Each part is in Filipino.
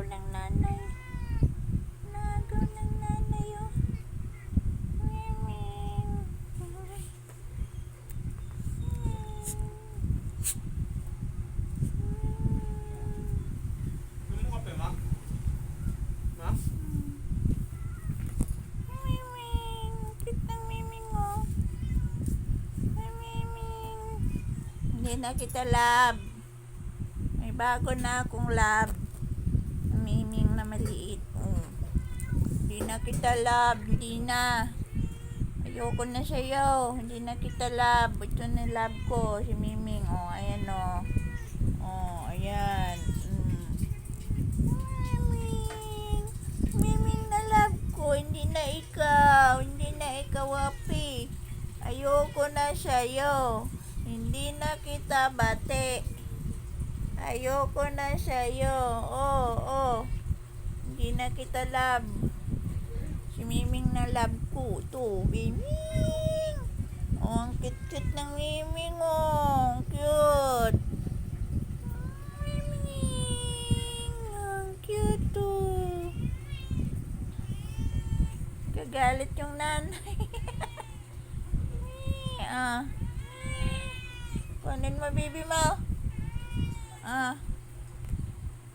ng nanay. Nagaw ng nanay, oh. Miming. Ano mo kape, ma? Ma? Miming. Cute ng Miming, oh. Ay, Miming. Hindi na kita love. May bago na akong love. Miming na maliit. Oh. Hindi na kita love. Hindi na. Ayoko na sa'yo. Hindi na kita love. Ito na love ko. Si Miming. Oh, ayan, oh. Oh, ayan. Miming. Miming na love ko. Hindi na ikaw. Hindi na ikaw, Wapi. Ayoko na sa'yo. Hindi na kita bate. Ayoko na sa'yo. Oh, oh. Hindi na kita love. Si Miming na love ko. Ito, Miming. Oh, ang cute-cute ng Miming, oh. Ang cute. Miming. Ang cute, oh. Kagalit yung nanay. Ah. Kunin mo, baby mo. Ah.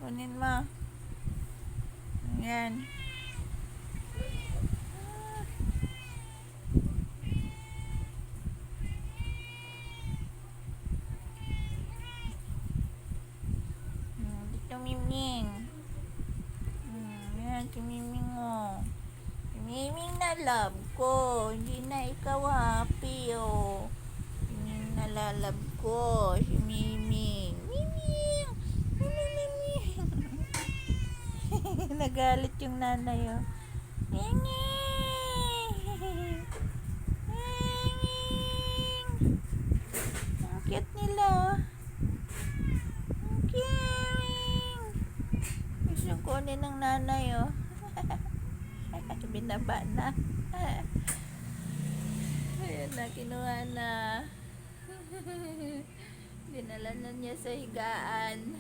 Kunin mo. Ayan. Dito, Miming. Ayan, si Miming, oh. Si Miming na love ko. Hindi na ikaw happy, oh. Si Miming na lalove ko. Si Miming. Miming. Miming. Nagalit yung nanay, oh. Miming. Miming. Ang cute nila, oh. Ang cute. Gusto kunin ng nanay, oh. Binaba na. Ayan na, kinuha na. Dinala na niya sa higaan.